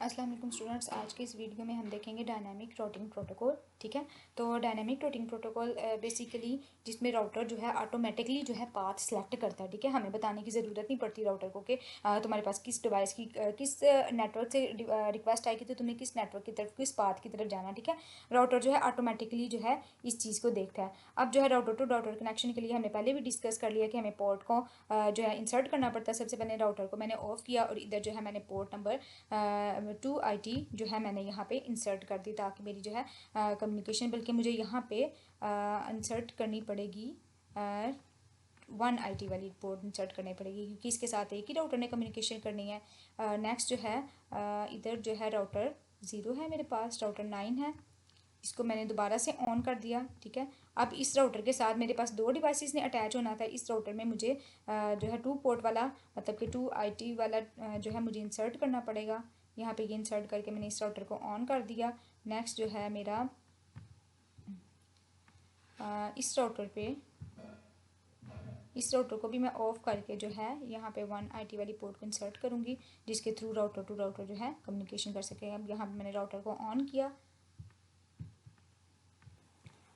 अस्सलाम वालेकुम स्टूडेंट्स, आज के इस वीडियो में हम देखेंगे डायनामिक राउटिंग प्रोटोकॉल। ठीक है, तो डायनामिक राउटिंग प्रोटोकॉल बेसिकली जिसमें राउटर जो है ऑटोमेटिकली जो है पाथ सेलेक्ट करता है। ठीक है, हमें बताने की ज़रूरत नहीं पड़ती राउटर को कि तुम्हारे पास किस डिवाइस की किस नेटवर्क से रिक्वेस्ट आएगी तो तुम्हें किस नेटवर्क की तरफ किस पाथ की तरफ जाना। ठीक है, राउटर जो है ऑटोमेटिकली जो है इस चीज़ को देखता है। अब जो है राउटर टू राउटर कनेक्शन के लिए हमने पहले भी डिस्कस कर लिया कि हमें पोर्ट को जो है इंसर्ट करना पड़ता है। सबसे पहले राउटर को मैंने ऑफ किया और इधर जो है मैंने पोर्ट नंबर 2IT जो है मैंने यहाँ पे इंसर्ट कर दी ताकि मेरी जो है कम्युनिकेशन, बल्कि मुझे यहाँ पे इंसर्ट करनी पड़ेगी 1IT वाली पोर्ट इंसर्ट करनी पड़ेगी क्योंकि इसके साथ एक ही राउटर ने कम्युनिकेशन करनी है। नेक्स्ट जो है इधर जो है राउटर 0 है, मेरे पास राउटर 9 है, इसको मैंने दोबारा से ऑन कर दिया। ठीक है, अब इस राउटर के साथ मेरे पास दो डिवाइसेस ने अटैच होना था। इस राउटर में मुझे जो है 2 पोर्ट वाला मतलब कि 2IT वाला जो है मुझे इंसर्ट करना पड़ेगा। यहाँ पे ये इंसर्ट करके मैंने इस राउटर को ऑन कर दिया। नेक्स्ट जो है मेरा इस राउटर को भी मैं ऑफ करके जो है यहाँ पे 1IT वाली पोर्ट को इंसर्ट करूँगी जिसके थ्रू राउटर टू राउटर जो है कम्युनिकेशन कर सके। अब यहाँ पे मैंने राउटर को ऑन किया।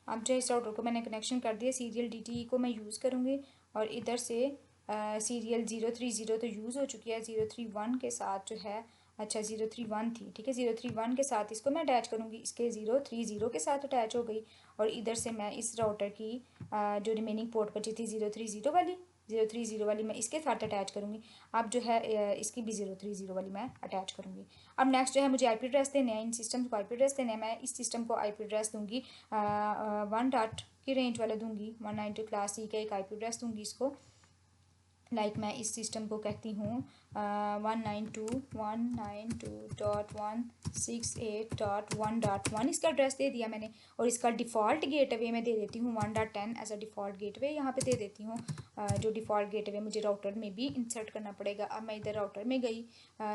अब जो इस राउटर को मैंने कनेक्शन कर दिया, सीरियल DTE को मैं यूज़ करूँगी और इधर से सीरियल 030 तो यूज़ हो चुकी है, 031 के साथ जो है, अच्छा 031 थी, ठीक है, 031 के साथ इसको मैं अटैच करूँगी, इसके 030 के साथ अटैच हो गई। और इधर से मैं इस राउटर की जो रिमेनिंग पोर्ट बची थी 030 वाली मैं इसके साथ अटैच करूँगी। अब जो है इसकी भी 030 वाली मैं अटैच करूँगी। अब नेक्स्ट जो है मुझे IP एड्रेस देने हैं, इन सिस्टम को IP एड्रेस देने हैं। मैं इस सिस्टम को IP एड्रेस दूँगी 1 की रेंज वाला दूँगी, 192 क्लास C का एक IP एड्रेस दूँगी इसको। मैं इस सिस्टम को कहती हूँ 192.168.1.1 इसका एड्रेस दे दिया मैंने। और इसका डिफ़ॉल्ट गेटवे मैं दे देती हूँ 1.10 एज अ डिफ़ॉल्ट गेटवे यहाँ पे दे देती हूँ। जो डिफ़ॉल्ट गेटवे मुझे राउटर में भी इंसर्ट करना पड़ेगा। अब मैं इधर राउटर में गई,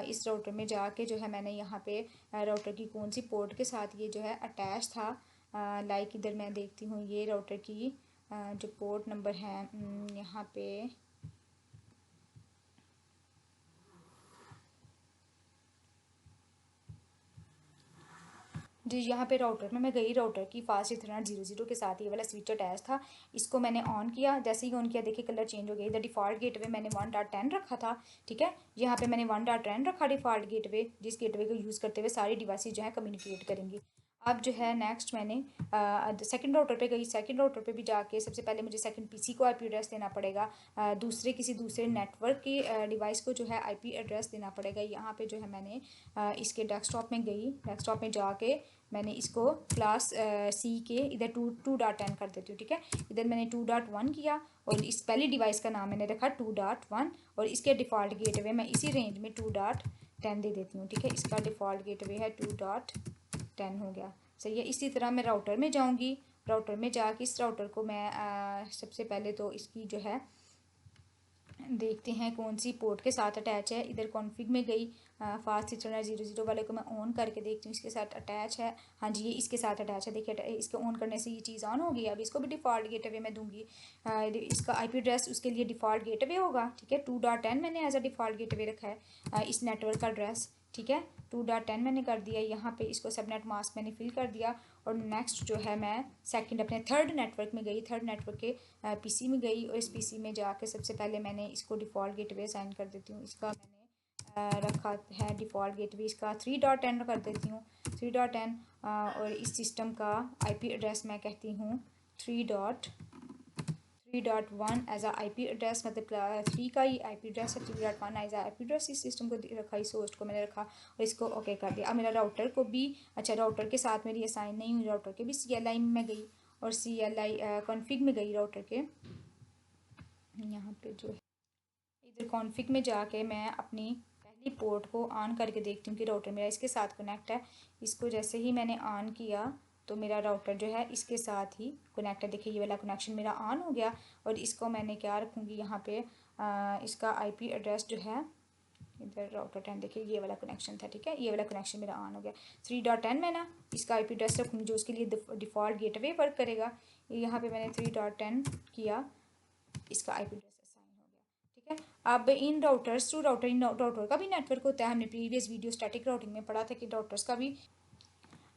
इस राउटर में जाके जो है मैंने यहाँ पे राउटर की कौन सी पोर्ट के साथ ये जो है अटैच था, इधर मैं देखती हूँ ये राउटर की जो पोर्ट नंबर है यहाँ पे जी, यहाँ पे राउटर में मैं गई, राउटर की फास्ट इथरनेट 00 के साथ ये वाला स्विच अटैच था, इसको मैंने ऑन किया। जैसे ही ऑन किया देखिए कलर चेंज हो गया। इधर डिफ़ॉल्ट गेटवे मैंने 1.10 रखा था। ठीक है, यहाँ पे मैंने 1.10 रखा डिफ़ॉल्ट गेटवे, जिस गेटवे को यूज़ करते हुए सारी डिवाइसेज जो है कम्युनिकेट करेंगी। अब जो है नेक्स्ट मैंने सेकंड राउटर पे गई। सेकंड राउटर पे भी जाके सबसे पहले मुझे सेकंड PC को IP एड्रेस देना पड़ेगा, किसी दूसरे नेटवर्क की डिवाइस को जो है IP एड्रेस देना पड़ेगा। यहाँ पे जो है मैंने इसके डेस्कटॉप में गई, डेस्कटॉप में जाके मैंने इसको क्लास C के इधर 2.10 कर देती हूँ। ठीक है, इधर मैंने 2.1 किया और इस पहली डिवाइस का नाम मैंने रखा 2.1 और इसके डिफ़ॉल्ट गेटवे मैं इसी रेंज में 2.10 दे देती हूँ। ठीक है, इसका डिफ़ॉल्ट गेटवे है 2.10 हो गया। सही है, इसी तरह मैं राउटर में जाऊँगी। राउटर में जाके इस राउटर को मैं सबसे पहले तो इसकी जो है देखते हैं कौन सी पोर्ट के साथ अटैच है। इधर कॉन्फ़िग में गई, फास्ट इथरनेट 00 वाले को मैं ऑन करके देखती हूँ इसके साथ अटैच है। हाँ जी, ये इसके साथ अटैच है। देखिए इसको ऑन करने से ये चीज़ ऑन होगी। अब इसको भी डिफ़ॉल्ट गेटवे मैं दूंगी। इसका IP एड्रेस उसके लिए डिफ़ॉल्ट गेटवे होगा। ठीक है, 2.10 मैंने एज अ डिफ़ॉल्ट गेटवे रखा है इस नेटवर्क का एड्रेस। ठीक है, 2.10 मैंने कर दिया। यहाँ पे इसको सबनेट मास्क मैंने फिल कर दिया। और नेक्स्ट जो है मैं सेकंड अपने थर्ड नेटवर्क में गई, थर्ड नेटवर्क के PC में गई और इस PC में जाके सबसे पहले मैंने इसको डिफ़ॉल्ट गेटवे असाइन कर देती हूँ। इसका मैंने रखा है डिफ़ॉल्ट गेटवे, इसका 3.10 कर देती हूँ, 3.10। और इस सिस्टम का IP एड्रेस मैं कहती हूँ 3.1 एज आ IP एड्रेस, मतलब 3 का ही IP एड्रेस है, 3.1 एज आ IP एड्रेस इस सिस्टम को रखा, इस होस्ट को मैंने रखा और इसको ओके कर दिया। अब मेरा राउटर को भी, अच्छा राउटर के साथ मेरी असाइन नहीं हुई, राउटर के भी CLI में गई और CLI कॉन्फ़िग में गई राउटर के। यहाँ पे जो है इधर कॉन्फ़िग में जाके मैं अपनी पहली पोर्ट को ऑन करके देखती हूँ कि राउटर मेरा इसके साथ कनेक्ट है। इसको जैसे ही मैंने ऑन किया तो मेरा राउटर जो है इसके साथ ही कनेक्ट है। देखिए ये वाला कनेक्शन मेरा ऑन हो गया और इसको मैंने क्या रखूँगी यहाँ पे इसका IP एड्रेस जो है इधर राउटर 10, देखिए ये वाला कनेक्शन था। ठीक है, ये वाला कनेक्शन मेरा ऑन हो गया। 3.10 में ना इसका IP एड्रेस रखूँगी जो उसके लिए डिफ़ॉल्ट गेटवे वर्क करेगा। यहाँ पे मैंने 3.10 किया, इसका IP एड्रेस असाइन हो गया। ठीक है, अब इन राउटर्स टू राउटर, इन राउटर का भी नेटवर्क होता है, हमने प्रीवियस वीडियो स्टैटिक राउटिंग में पढ़ा था कि राउटर्स का भी।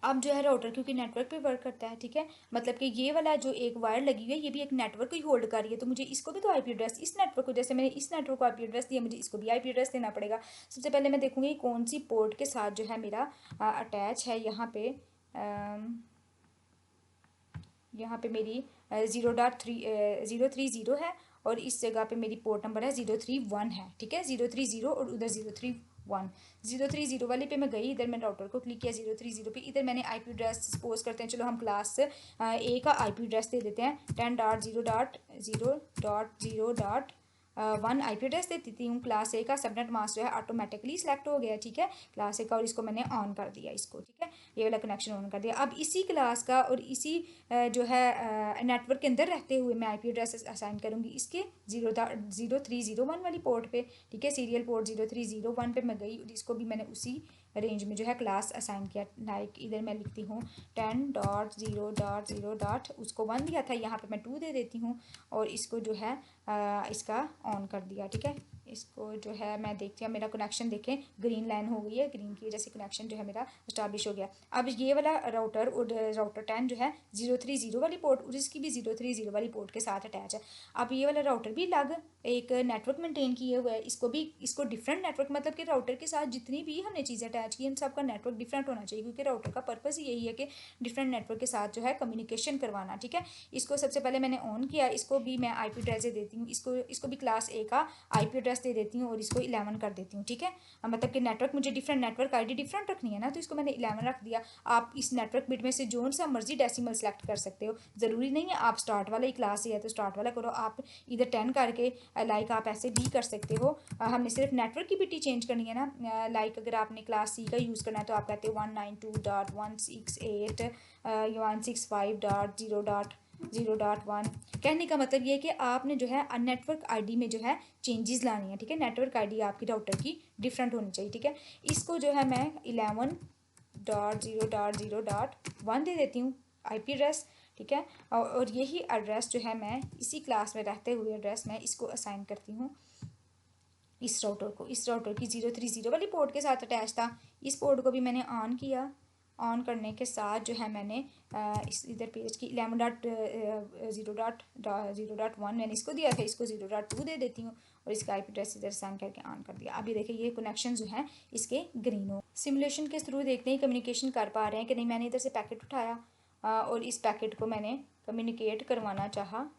अब जो है राउटर क्योंकि नेटवर्क पे वर्क करता है, ठीक है, मतलब कि ये वाला जो एक वायर लगी हुई है ये भी एक नेटवर्क को ही होल्ड कर रही है, तो मुझे इसको भी तो आईपी एड्रेस, इस नेटवर्क को जैसे मैंने इस नेटवर्क को आईपी एड्रेस दिया, मुझे इसको भी आईपी एड्रेस देना पड़ेगा। सबसे पहले मैं देखूंगी कौन सी पोर्ट के साथ जो है मेरा अटैच है। यहाँ पे मेरी 0.030 है और इस जगह पे मेरी पोर्ट नंबर है 031 है, ठीक है, 030 और उधर 031। 030 वाले पे मैं गई, इधर मैंने राउटर को क्लिक किया 030 पे, इधर मैंने आईपी एड्रेस सपोज करते हैं, चलो हम क्लास ए का आईपी एड्रेस दे देते हैं 10.0.0.0.1 आईपी एड्रेस दे देती हूँ। क्लास ए का सबनेट मास्क जो है ऑटोमेटिकली सिलेक्ट हो गया, ठीक है, क्लास ए का, और इसको मैंने ऑन कर दिया इसको, ठीक है, ये वाला कनेक्शन ऑन कर दिया। अब इसी क्लास का और इसी जो है नेटवर्क के अंदर रहते हुए मैं आईपी एड्रेस असाइन करूँगी इसके 0301 वाली पोर्ट पे, ठीक है, सीरियल पोर्ट 0301 पे मैं गई और इसको भी मैंने उसी रेंज में जो है क्लास असाइन किया। लाइक इधर मैं लिखती हूँ 10.0.0. उसको 1 दिया था, यहाँ पे मैं 2 दे देती हूँ और इसको जो है इसका ऑन कर दिया, ठीक है। इसको जो है मैं देखती हूँ, मेरा कनेक्शन देखें ग्रीन लाइन हो गई है, ग्रीन की वजह से कनेक्शन जो है मेरा इस्टाब्लिश हो गया। अब ये वाला राउटर और राउटर 10 जो है 030 वाली पोर्ट और इसकी भी 030 वाली पोर्ट के साथ अटैच है। अब ये वाला राउटर भी अलग एक नेटवर्क मेंटेन किए हुआ है, इसको डिफरेंट नेटवर्क, मतलब कि राउटर के साथ जितनी भी हमने चीज़ें अटैच की इन सब का नेटवर्क डिफरेंट होना चाहिए, क्योंकि राउटर का पर्पस ही यही है कि डिफरेंट नेटवर्क के साथ जो है कम्युनिकेशन करवाना, ठीक है। इसको सबसे पहले मैंने ऑन किया, इसको भी मैं आईपी एड्रेस दे देती हूँ, इसको भी क्लास ए का आईपी एड्रेस दे देती हूँ और इसको 11 कर देती हूँ, ठीक है। मतलब कि नेटवर्क मुझे डिफरेंट नेटवर्क आईडी डिफरेंट रखनी है ना, तो इसको मैंने 11 रख दिया। आप इस नेटवर्क बिट में से जो सा मर्जी डेसिमल सेलेक्ट कर सकते हो, ज़रूरी नहीं है आप स्टार्ट वाला ही क्लास है तो स्टार्ट वाला करो, आप इधर 10 करके लाइक आप ऐसे भी कर सकते हो। हमने सिर्फ नेटवर्क की बिट ही चेंज करनी है ना, लाइक अगर आपने क्लास सी का यूज़ करना है तो आप कहते हो 192.168.165.0.0.1। कहने का मतलब ये है कि आपने जो है नेटवर्क आईडी में जो है चेंजेस लानी है, ठीक है, नेटवर्क आईडी आपकी राउटर की डिफरेंट होनी चाहिए, ठीक है। इसको जो है मैं 11.0.0.1 दे देती हूँ आईपी एड्रेस, ठीक है, और यही एड्रेस जो है मैं इसी क्लास में रहते हुए एड्रेस मैं इसको असाइन करती हूँ इस राउटर को। इस राउटर की 030 वाली पोर्ट के साथ अटैच था, इस पोर्ट को भी मैंने ऑन किया। ऑन करने के साथ जो है मैंने इस इधर पेज की 11.0.0.1 मैंने इसको दिया था, इसको 0.2 दे देती हूँ और इसका आईपी एड्रेस इधर साइन करके ऑन कर दिया। अभी देखिए ये कनेक्शन जो है इसके ग्रीन हो। सिमुलेशन के थ्रू देखते हैं कम्युनिकेशन कर पा रहे हैं कि नहीं। मैंने इधर से पैकेट उठाया और इस पैकेट को मैंने कम्युनिकेट करवाना चाहा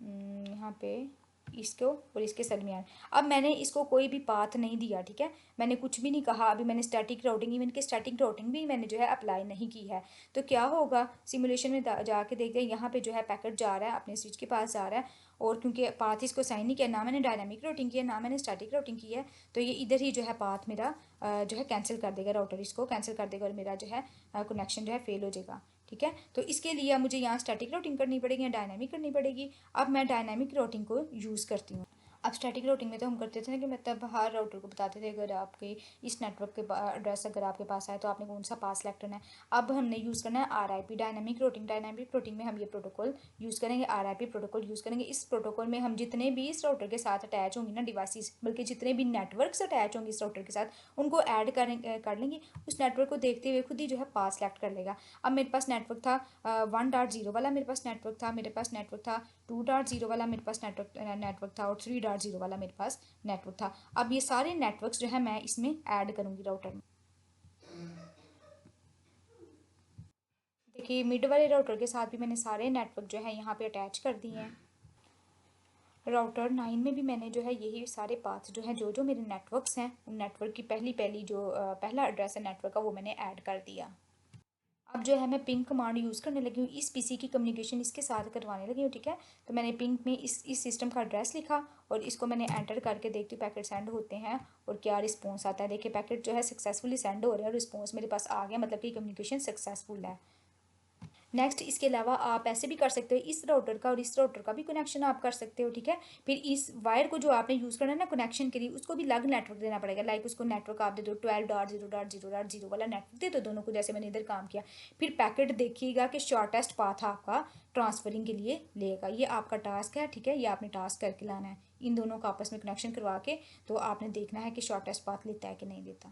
यहाँ पे इसको और इसके दरमियान। अब मैंने इसको कोई भी पाथ नहीं दिया, ठीक है, मैंने कुछ भी नहीं कहा। अभी मैंने स्टैटिक राउटिंग, इवन के स्टैटिक राउटिंग भी मैंने जो है अप्लाई नहीं की है। तो क्या होगा सिमुलेशन में जाके देखते हैं, यहाँ पे जो है पैकेट जा रहा है अपने स्विच के पास जा रहा है और क्योंकि पाथ इसको साइन नहीं किया, ना मैंने डायनामिक राउटिंग की है ना मैंने स्टैटिक राउटिंग की है, तो ये इधर ही जो है पाथ मेरा जो है कैंसिल कर देगा, राउटर इसको कैंसिल कर देगा और मेरा जो है कनेक्शन जो है फेल हो जाएगा, ठीक है। तो इसके लिए मुझे यहाँ स्टैटिक राउटिंग करनी पड़ेगी या डायनामिक करनी पड़ेगी। अब मैं डायनामिक राउटिंग को यूज़ करती हूँ। अब स्टैटिक राउटिंग में तो हम करते थे ना कि मतलब हर राउटर को बताते थे अगर आपके इस नेटवर्क के एड्रेस अगर आपके पास आए तो आपने कौन सा पास सेलेक्ट करना है। अब हमने यूज़ करना है RIP dynamic routing. Dynamic routing में हम ये प्रोटोकॉल यूज़ करेंगे, आरआईपी प्रोटोकॉल यूज़ करेंगे। इस प्रोटोकॉल में हम जितने भी इस राउटर के साथ अटैच होंगी ना डिवाइसेस, बल्कि जितने भी नेटवर्क्स अटैच होंगे इस राउटर के साथ उनको ऐड कर लेंगे। उस नेटवर्क को देखते हुए खुद ही जो है पास सेलेक्ट कर लेगा। अब मेरे पास नेटवर्क था 1.0 वाला, मेरे पास नेटवर्क था, मेरे पास नेटवर्क था 2.0 वाला, मेरे पास नेटवर्क था और 3.0 वाला मेरे पास नेटवर्क था। अब ये सारे नेटवर्क्स जो है मैं इसमें ऐड करूंगी राउटर में। देखिए मिड वाले राउटर के साथ भी मैंने सारे नेटवर्क जो है यहाँ पे अटैच कर दिए हैं। राउटर 9 में भी मैंने जो है यही सारे पाथ जो है जो मेरे नेटवर्क्स हैं उन नेटवर्क की पहली जो पहला एड्रेस है नेटवर्क का वो मैंने ऐड कर दिया। अब जो है मैं पिंग कमांड यूज़ करने लगी हूँ, इस पीसी की कम्युनिकेशन इसके साथ करवाने लगी हूँ, ठीक है। तो मैंने पिंग में इस सिस्टम का एड्रेस लिखा और इसको मैंने एंटर करके देखती हूँ पैकेट सेंड होते हैं और क्या रिस्पॉन्स आता है। देखिए पैकेट जो है सक्सेसफुली सेंड हो रहा है और रिस्पॉन्स मेरे पास आ गया, मतलब कि कम्युनिकेशन सक्सेसफुल है। नेक्स्ट इसके अलावा आप ऐसे भी कर सकते हो, इस राउटर का और इस राउटर का भी कनेक्शन आप कर सकते हो, ठीक है। फिर इस वायर को जो आपने यूज़ करना है ना कनेक्शन के लिए उसको भी अलग नेटवर्क देना पड़ेगा। लाइक उसको नेटवर्क आप दे दो 12.0.0.0 वाला नेटवर्क दे दो दोनों को, जैसे मैंने इधर काम किया। फिर पैकेट देखिएगा कि शॉर्टेस्ट पाथ आपका ट्रांसफरिंग के लिए लेगा। ये आपका टास्क है, ठीक है, ये आपने टास्क करके लाना है। इन दोनों का आपस में कनेक्शन करवा के तो आपने देखना है कि शॉर्टेस्ट पाथ लेता है कि नहीं लेता।